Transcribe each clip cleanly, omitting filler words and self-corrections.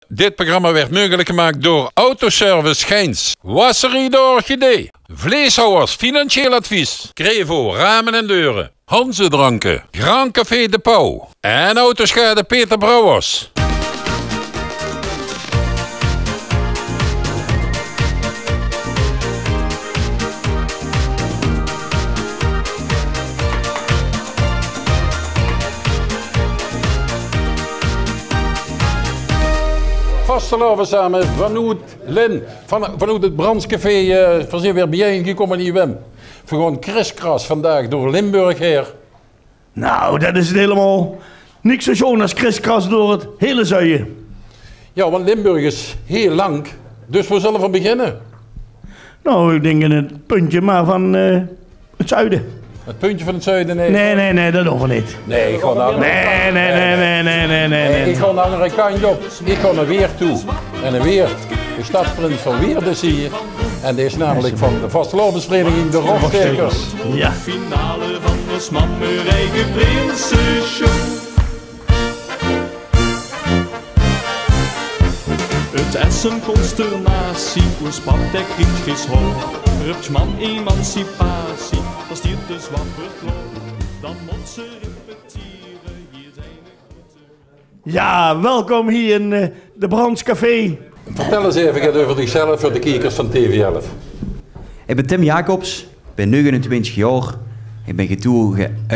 Dit programma werd mogelijk gemaakt door Autoservice Gijns, Wasserie de Orchidee, Vleeshouwers Financieel Advies, Crevo Ramen en Deuren, Hanze Dranken, Grand Café De Pauw en Autoschade Peter Brouwers. Vastelavond samen vanuit Lin, vanuit het Brandscafé, we zijn weer bijeengekomen in Wim. Voor gewoon kriskras vandaag door Limburg heen. Nou, dat is het helemaal niks zo schoon als kriskras door het hele zuiden. Ja, want Limburg is heel lang, dus we zullen van beginnen. Nou, ik denk in het puntje maar van het zuiden. Het puntje van het zuiden? Nee, dat hoeven we niet. Nee, ik ga naar Nee. Ik ga naar de andere kant op. Ik ga naar Weert toe. En een Weert, de stadsprins van Weert is hier. En die is namelijk van de vastelavondsvereniging De Rogstekers. Ja. Finale van de smammerije Prinsenshow. Het Essen consternatie, hoe spat de krietjes hoog. Rupsman emancipatie, als die te zwapperd loopt, dan moet ze repetieren, hier zijn de groeten. Ja, welkom hier in de Brandscafé. Vertel eens even over zichzelf voor de kijkers van TV11. Ik ben Tim Jacobs, ik ben 29 jaar. Ik ben getogen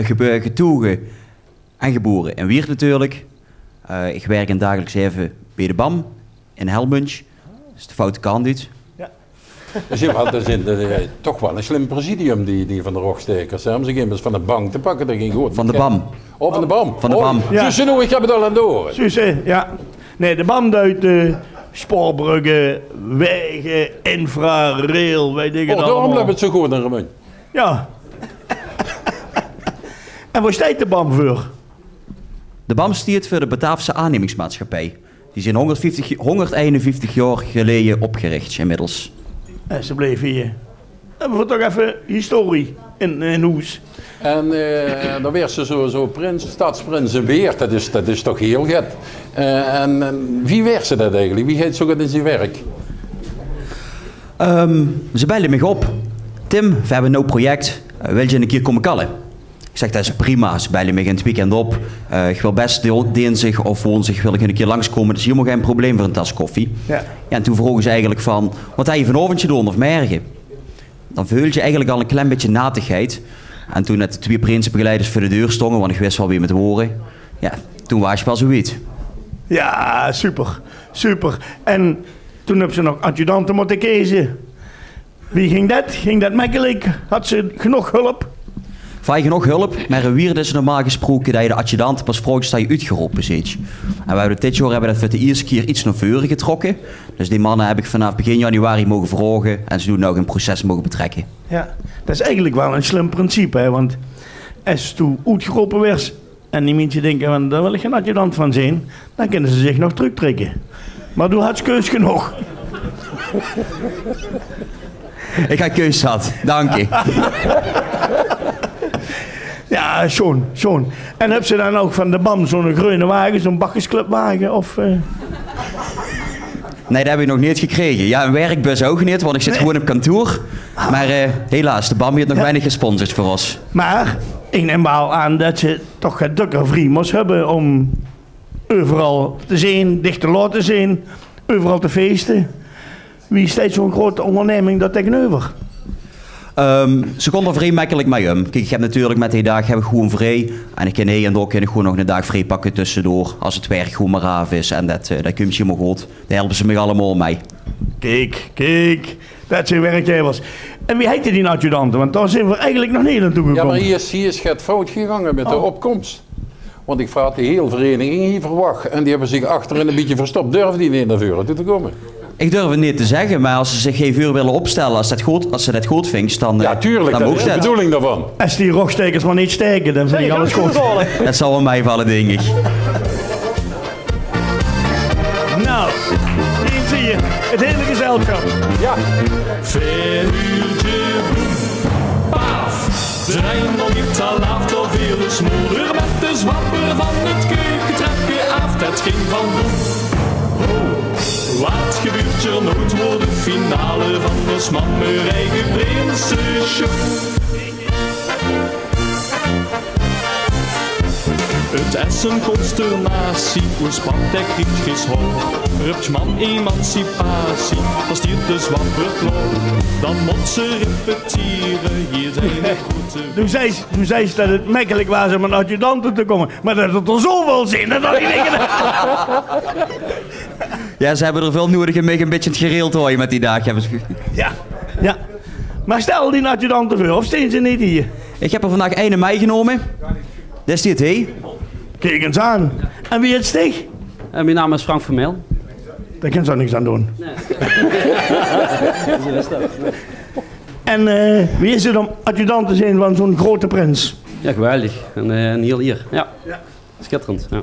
en geboren in Weert natuurlijk. Ik werk in dagelijks leven bij de BAM in Helmunch. Dat is de foute kant uit. Dus je had toch wel een slim presidium, die van de Rogstekers. Ze gingen van de bank te pakken, dat ging goed. Van de BAM. Oh, van de BAM. Van de BAM. Ja. Dus nou, ik heb het al aan door. Suze, ja. Nee, de BAM duidt spoorbruggen, wegen, infra, rail, weet ik het Daarom allemaal. hebben we het zo goed in Ramon. Ja. En waar staat de BAM voor? De BAM stiert voor de Bataafse Aannemingsmaatschappij. Die zijn 151 jaar geleden opgericht inmiddels. Ze bleven hier. Hebben we toch even historie in Hoes. En dan werd ze zo stadsprins in Weert, dat is toch heel gek. En wie werd ze dat eigenlijk? Wie gaat zo goed in zijn werk? Ze bellen me op. Tim, we hebben een nieuw project. Wil je een keer komen kallen? Ik zeg, dat is prima. Ze bellen me in het weekend op. Ik wil best dinsdag of woensdag wil ik een keer langskomen. Dus hier mag geen probleem voor een tas koffie. Ja. En toen vroegen ze eigenlijk van, wat heb je vanavond gedaan of mergen? Dan voel je eigenlijk al een klein beetje natigheid. En toen net de twee prinsenbegeleiders voor de deur stonden, want ik wist wel wie met horen. Ja, toen was je wel zoiets. Ja, super. Super. En toen hebben ze nog adjudanten moeten kiezen. Wie ging dat? Ging dat makkelijk? Had ze genoeg hulp? Vraag je genoeg hulp, maar in Weert is normaal gesproken dat je de adjudant pas vroeg dat je uitgeroepen zit. En we hebben dit jaar dat voor de eerste keer iets naar voren getrokken. Dus die mannen heb ik vanaf begin januari mogen vragen en ze doen nou een proces mogen betrekken. Ja, dat is eigenlijk wel een slim principe, hè? Want als toen uitgeroepen werd en die mensen denken, van, daar wil ik geen adjudant van zijn, dan kunnen ze zich nog terugtrekken. Maar toen had ze keus genoeg. Ik ga keus had, dank je. Ja, schoon. En heb ze dan ook van de BAM zo'n groene wagen, zo'n bakkersclubwagen of... Nee, dat heb ik nog niet gekregen. Ja, een werkbus ook niet, want ik zit gewoon op kantoor. Maar helaas, de BAM heeft nog weinig gesponsord voor ons. Maar ik neem wel aan dat ze toch een dikke vrienden hebben om overal te zijn, dicht te laten zijn, overal te feesten. Wie is steeds zo'n grote onderneming daar tegenover? Ze kon er vrij makkelijk mee om. Kijk, ik heb natuurlijk met die dag gewoon vrij. En ik kan hier en daar gewoon nog een dag vrij pakken tussendoor. Als het werk gewoon maar af is. En dat komt je maar goed. Daar helpen ze me allemaal mee. Kijk. Dat zijn werkgevers. En wie heette die adjudanten? Want daar zijn we eigenlijk nog niet aan toegekomen. Ja, maar hier is het fout gegaan met de opkomst. Want ik vraag de hele vereniging hier verwacht. En die hebben zich achterin een beetje verstopt. Durven die niet naar voren toe te komen? Ik durf het niet te zeggen, maar als ze zich geen vuur willen opstellen, als ze dat goed vindt, dan ja, tuurlijk, dan dat is de bedoeling daarvan. Als die rogstekers maar niet steken, dan vind ik alles goed. Dat zal wel meevallen, denk ik. Nou, hier zie je het hele gezelschap. Ja. Verhuurtje paaf. Zijn nog niet al laat of veel smoeder met de zwapper van het keukentrapje af. Dat ging van doen. gebeurt er nooit voor de finale van de Sman mijn eigen Prinsenshow. Het Essen consternatie, hoe spant hij krietjes hoog. Rupsman emancipatie, als die de zwapper kloot. Dan moet ze repetieren, hier zijn de grote... Toen zei ze dat het makkelijk was om een adjudant te komen. Maar dat had er zoveel zin in dat ik denk... Ja, ze hebben er veel nodig om een beetje het gereel te houden met die dagen. Ja. Maar stel die adjudant voor, of steen ze niet hier? Ik heb er vandaag 1 mei genomen. Dat is dit, hé. Kijk eens aan. En wie het sticht? Mijn naam is Frank Vermeel. Daar kan ze niks aan doen. Nee. En wie is het om adjudant te zijn van zo'n grote prins? Ja, geweldig. En heel hier. Ja. Schitterend. Ja.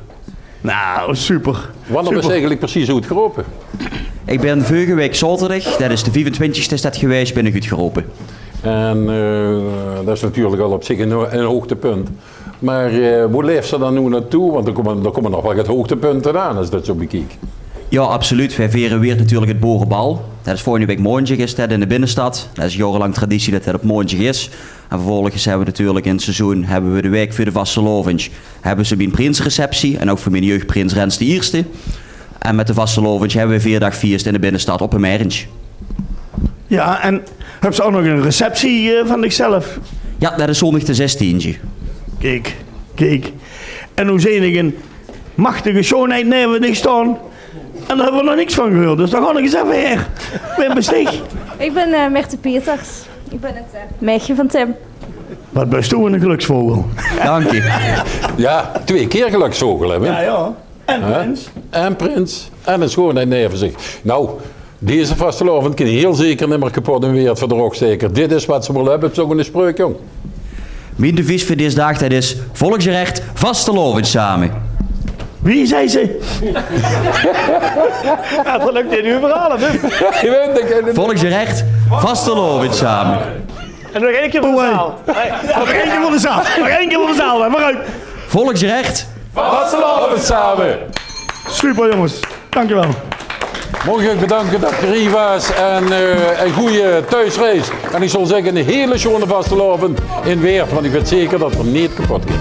Nou, super. Wanneer is eigenlijk precies goed geropen? Ik ben vorige week zaterdag, dat is de 25e is dat geweest, ben ik uitgeroepen. En dat is natuurlijk al op zich een hoogtepunt. Maar hoe leeft ze dan nu naartoe? Want er komen nog wel wat hoogtepunten aan als dat zo bekijkt. Ja, absoluut. Wij veren weer natuurlijk het Boerenbal. Dat is volgende week maandag is dat in de binnenstad. Dat is jarenlang traditie dat het op maandag is. En vervolgens hebben we natuurlijk in het seizoen hebben we de week voor de vastelovens. Hebben ze een prinsreceptie en ook voor mijn jeugdprins Rens de Eerste. En met de vastelovens hebben we 4 dagen feest in de binnenstad op een Merentje. Ja, en heb ze ook nog een receptie van zichzelf? Ja, dat is zondag de 16e. Kijk. En hoe zie ik een machtige schoonheid nemen we staan? En daar hebben we nog niks van gehoord, dus dan ga ik eens even her. Wim Bestig. Ik ben Merte Pieters. Ik ben het meisje van Tim. Wat best toe een geluksvogel. Dank je. Ja, 2 keer geluksvogel hebben. Ja. En prins. En prins. En een schoonheid neven zich. Nou, deze vastelovend kan heel zeker niet meer kapot en weer voor de roksteker. Dit is wat ze wel hebben, zo'n spreuk, jong. Mijn devies voor deze dag dat is volksrecht vastelovend samen. Wie zei ze? Ja, dat lukt in uw verhalen, hè? Volksrecht vastelovend samen. En nog 1 keer voor de zaal. Nog 1 keer voor de zaal. Nog 1 keer voor de zaal, maar uit. Volksrecht Vastelovend samen. Super jongens, dankjewel. Mag ik bedanken dat je hier was en een goede thuisreis. En ik zal zeggen een hele schone vastelovend in Weert, want ik weet zeker dat er niet kapot gaat.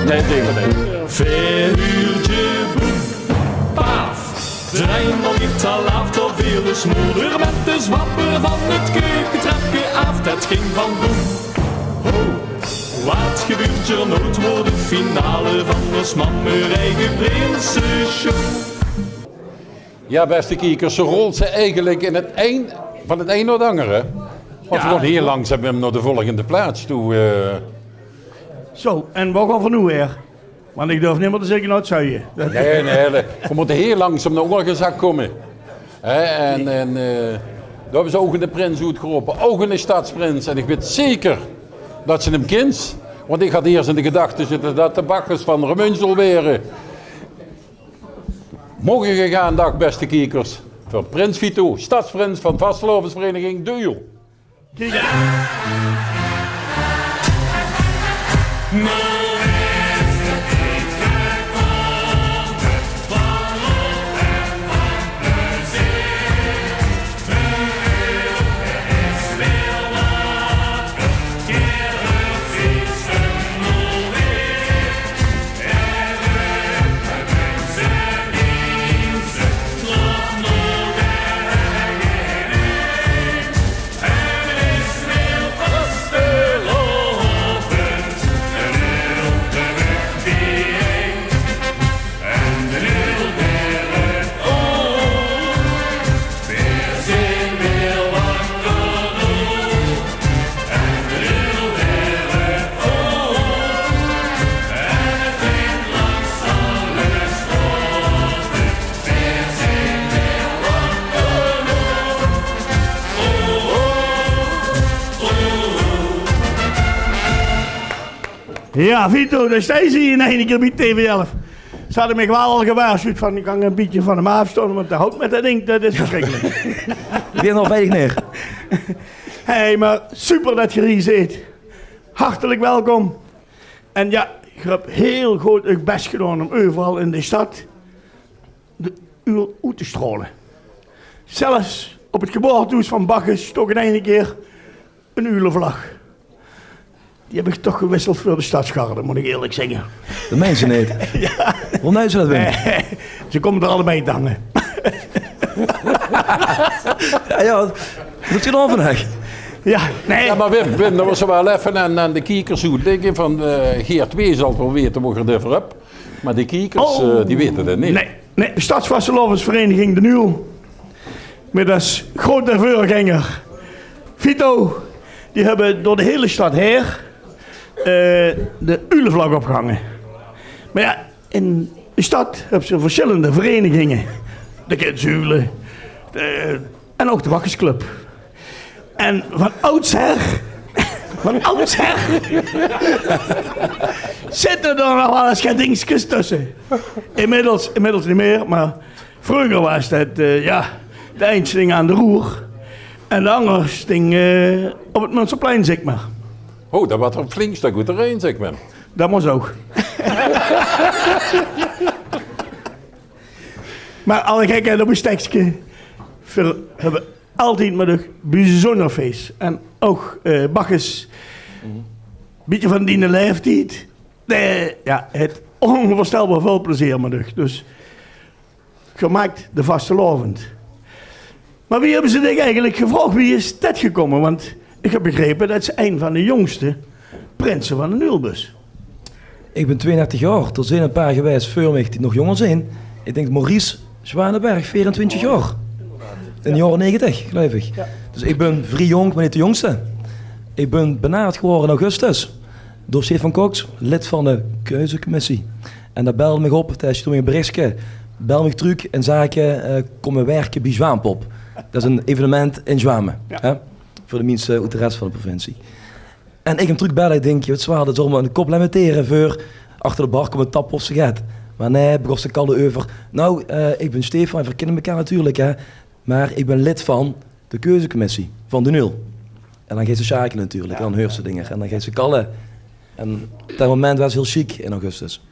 Nee, tegen mij. Veruurtje boem, paaf. Draai nog iets al af, al veel smoeder met de zwapper van het keukentrapje af. Dat ging van boem. Ho, wat gebeurt er nooit voor de finale van de Sman mijn eigen Prinsenshow. Ja, beste kijkers, zo rolt ze eigenlijk in het eind van het een naar het andere. Want we gaan heel langzaam hem naar de volgende plaats toe. Zo, en wat gaan we nu weer? Want ik durf niet meer te zeggen naar het zuien. Nee, we moeten heel langzaam naar Orgenzak komen. En daar hebben ze ook in de prins uitgeroepen, ook in de stadsprins. En ik weet zeker dat ze hem kent. Want ik had eerst in de gedachte zitten dat de bakkers van Remunzel waren. Morgen gegaan dag, beste kijkers. Voor Prins Vito, stadsprins van Vastelovensvereniging Duel. Ja, Vito, daar sta je in één keer bij TV11. Ze hadden me wel al gewaarschuwd van ik kan een beetje van hem afstonden, want de hout met dat ding, dat is verschrikkelijk. Ik ben nog weinig neer. Hé, maar super dat je hier zit. Hartelijk welkom. En ja, ik heb heel goed het best gedaan om overal in de stad de uil uit te stralen. Zelfs op het geboortehuis van Bacchus toch een ene keer een uilenvlag. Die heb ik toch gewisseld voor de stadsgarde, moet ik eerlijk zeggen. Dat meen ze niet. Ja. Hoe nou ze dat Wim? Ze komen er allebei te hangen. Ja, wat doet je dan vandaag? Ja, nee. Ja, maar Wim, dat was wel even aan de kiekers hoe denken van Geert W. zal het wel weten hoe je ervoor hebt. Maar de kiekers, die weten dat niet. Nee, de Stadsvastelovensvereniging De Nuil. Met als grote voorganger Vito. Die hebben door de hele stad heen de uilenvlag opgehangen. Maar ja, in de stad hebben ze verschillende verenigingen. De Kindzuilen. En ook de Bakkersclub. En van oudsher zitten er nog wel eens geen dingetjes tussen. Inmiddels niet meer, maar vroeger was het de eindsting aan de roer. En de angersting op het Munsterplein, zeg maar. Oh, dat was een flink stuk goed erin, zeg maar. Dat was ook. Maar alle gekheid op een stekje. We hebben altijd met een bijzonder feest. En ook Bacchus. Beetje van die leeftijd. Het onvoorstelbaar veel plezier met u. Dus gemaakt de vastelovend. Maar wie hebben ze zich eigenlijk gevraagd? Wie is dat gekomen? Want ik heb begrepen dat ze een van de jongste prinsen van de Nuilbus. Ik ben 32 jaar. Er zijn een paar geweest voor mij die nog jonger zijn. Ik denk Maurice Zwanenberg, 24 jaar. In de jaren 90, geloof ik. Ja. Dus ik ben vrij jong, maar niet de jongste. Ik ben benaderd geworden in augustus. Door Stefan Cox, lid van de keuzecommissie. En daar belde me op, tijdens toen een berichtje, bel me terug en zei ik, kom werken bij Zwaanpop. Dat is een evenement in Zwamen. Ja. Hè? Voor de mensen uit de rest van de provincie. En ik hem terugbellen, ik denk, wat zwaar, dat zal me een kop lamenteren voor achter de bar komt een tap of ze gaat. Maar nee, begon ze kallen over. Nou, ik ben Stefan, we kennen elkaar natuurlijk, hè. Maar ik ben lid van de keuzecommissie van de Nuil. En dan gaat ze schakelen natuurlijk, en dan hoort ze dingen. En dan gaat ze kallen. En op dat moment was het heel chic in augustus.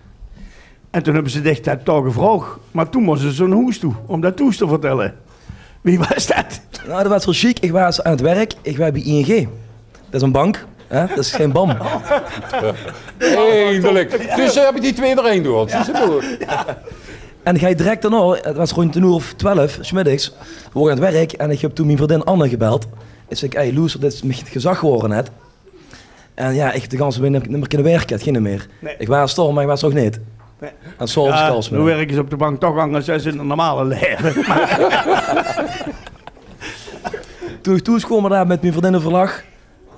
En toen hebben ze dicht dat toch gevraagd. Maar toen moesten ze een hoes toe, om dat toes te vertellen. Wie was dat? Nou, dat was heel chic. Ik was aan het werk. Ik was bij ING. Dat is een bank. Hè? Dat is geen BAM. Eindelijk. Dus heb ik die twee erin door. Ja. En ga je direct daarna, het was rond 10:12, 's middags, we waren aan het werk en ik heb toen mijn vriendin Anne gebeld. Ik zei, hey Loes, dit is mijn gezag geworden net. En ja, ik de ganse week niet meer kunnen werken, het ging niet meer. Nee. Ik was storm, maar ik was nog niet. Nee. En soms nu werken ze op de bank toch anders als in een normale leven. Toen ik toekwam daar met mijn vriendin verlag,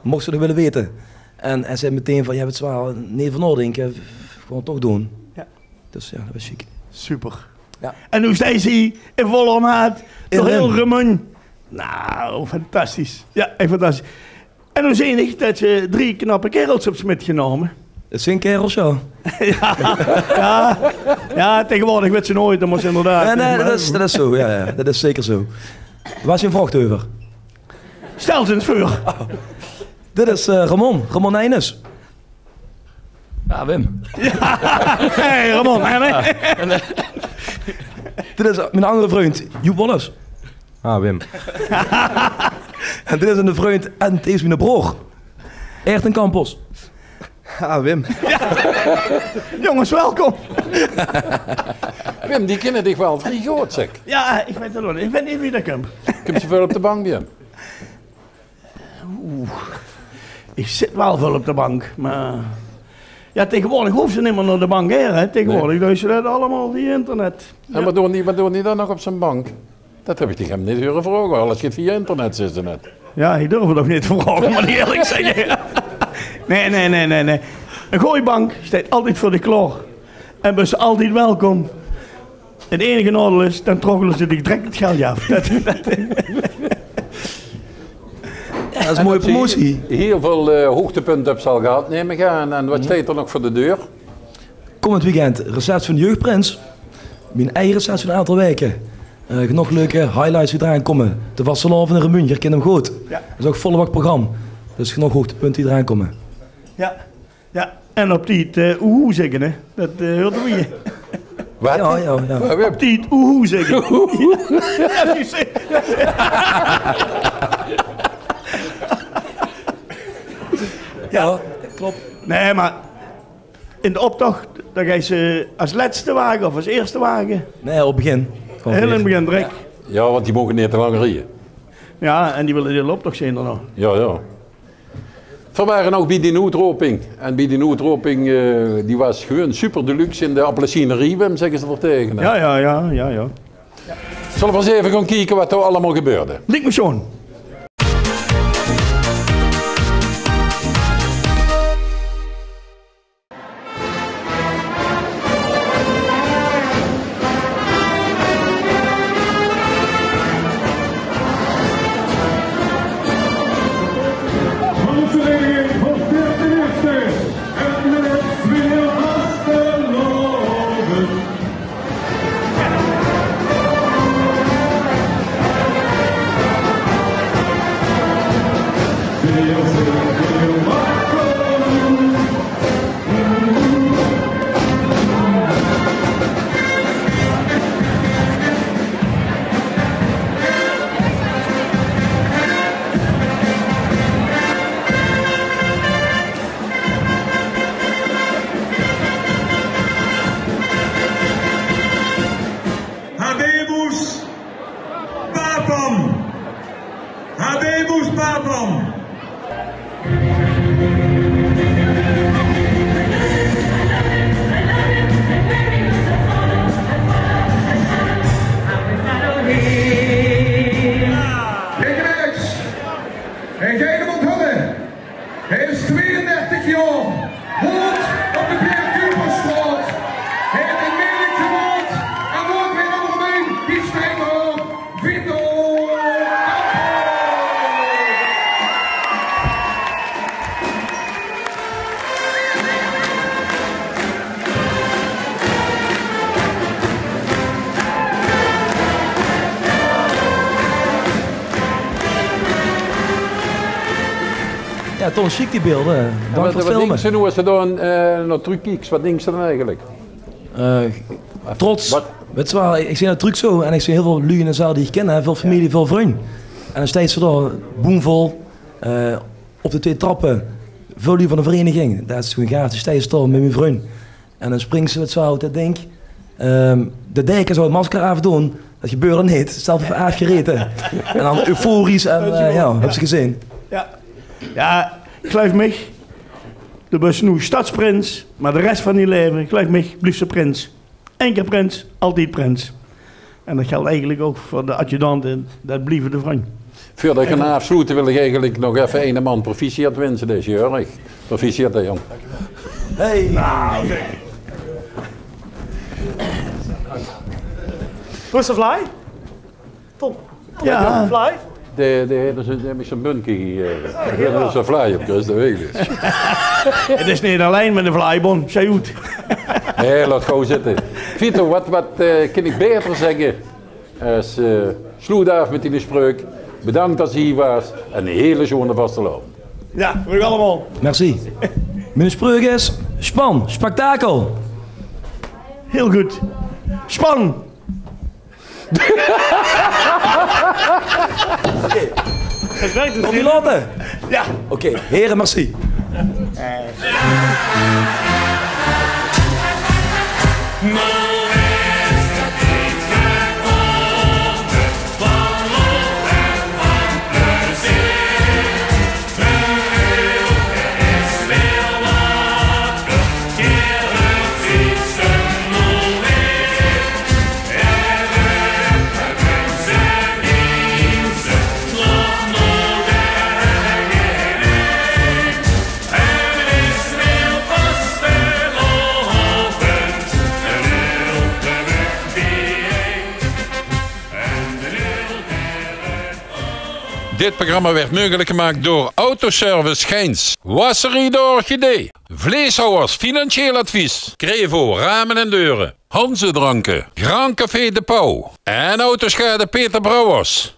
mocht ze dat willen weten. En hij zei meteen van, ja, het zwaar, nee van nadenken, gewoon toch doen. Ja. Dus ja, dat was chic. Super. Ja. En hoe steeds hij in volle maat, door heel Remon. Nou, fantastisch. Ja, echt fantastisch. En hoe zie ik dat je 3 knappe kerels hebt metgenomen? Het zijn kerels, ja. ja, tegenwoordig weet ze nooit, dat moet ze inderdaad. Nee, dat is zo, ja, dat is zeker zo. Waar is je een vracht over? Stel ze eens voor. Oh. Dit is Ramon Nijnes. Ja, Wim. Ja. Hey, Ramon. Dit is mijn andere vriend, Joep Wolfs. Ah, Wim. En dit is een vriend en het is mijn broer. Eerten Campos. Ah, Wim. Ja. Jongens, welkom. Wim, die kennen dich wel vrij goed, zeg. Ja, ik weet het wel. Ik weet niet wie dat komt. Komt je veel op de bank, Wim? Ik zit wel veel op de bank, maar... Ja, tegenwoordig hoeft ze niet meer naar de bank heen, hè. Tegenwoordig doen ze dat allemaal via internet. Ja. En wat doen die dan nog op zijn bank? Dat heb ik hem niet horen vragen, alles gaat via internet zitten net. Ja, je durft het ook niet te vragen, maar niet eerlijk zeggen. Nee. Een gooibank staat altijd voor de klaar. En ben ze altijd welkom. Het enige nadeel is, dan troggelen ze direct het geld af. Ja, dat is een mooie promotie. Heel veel hoogtepunten heb al gehad, neem ik aan. En wat staat er nog voor de deur? Komend weekend, receptie van de Jeugdprins. Mijn eigen receptie van een aantal weken. Nog leuke highlights die eraan komen. De Vastelovend in Remun, je kent hem goed. Ja. Dat is ook volle bak programma. Dus nog hoogtepunten die eraan komen. Ja. En op die hoe zeggen, hè? Dat hoort we je. Wat? Ja. Op die oehoe zeggen. Ja, klopt. Nee, maar in de optocht, dan ga je ze als laatste wagen of als eerste wagen. Nee, op het begin. Gewoon Heel in het weer. begin direct. Ja, want die mogen niet te lang rijden. Ja, en die willen de hele optocht zien dan nog. Ja. We waren ook bij die noodroping. En bij die noodroping, die was gewoon super deluxe in de appelsinerie, Wim, zeggen ze er tegen. Ja. Zullen we eens even gaan kijken wat er allemaal gebeurde? Lijkt me zo. Habemus Papam! En Gene Monthulle, hij is 32 jaar, woont op de Pierre Kuperstraat. Hij heeft in Melik gewoond en woont weer over mij, die strijker, Vito Ja, toch chic die beelden. Dank voor het Wat filmen. denken ze nu als ze dan naar terugkijken? Wat denken ze dan eigenlijk? Trots. Wat? Weet je wel, ik zie dat truc zo en ik zie heel veel lui in de zaal die ik ken, hè, veel familie, veel vrienden. En dan steeds zo boomvol, op de 2 trappen, veel lui van de vereniging. Dat is gewoon gaaf, dus steeds met mijn vriend. En dan springt ze met zo dat denk. De dijken zou het masker afdoen, dat gebeurde niet. Stel even afgereten. En dan euforisch en ja, heb ze gezien. Ja, ik geloof me. De was nu stadsprins, maar de rest van die leven, ik geloof me, blijft ze prins. Eén keer prins, altijd prins. En dat geldt eigenlijk ook voor de adjudanten, dat blijven de vriend. Voordat ik gaan afsluiten wil ik eigenlijk nog even een man proficiat wensen deze jaar. Proficiat, hè, jong. Hey! Nou, Hoe is de fly? Tom? ja. Fly? De heb ik zo'n bunkje gegeven. Dat is een fly op, Chris, dat weet ik. Het is niet alleen met de vlaaibon, zei goed. Nee, laat gewoon zitten. Vito, wat kan ik beter zeggen? Als sloed af met die spreuk. Bedankt dat je hier was. En een hele schone vastelovend. Ja, voor u allemaal. Merci. Mijn spreuk is span, spektakel. Heel goed. Span. Het werkt dus Kom je niet. laten? Ja. Oké, heren, merci. Dit programma werd mogelijk gemaakt door Autoservice Geins, Wasserie de Orchidee, Vleeshouwers Financieel Advies, Crevo Ramen en Deuren, Hanze Dranken, Grand Café de Pauw en Autoschade Peter Brouwers.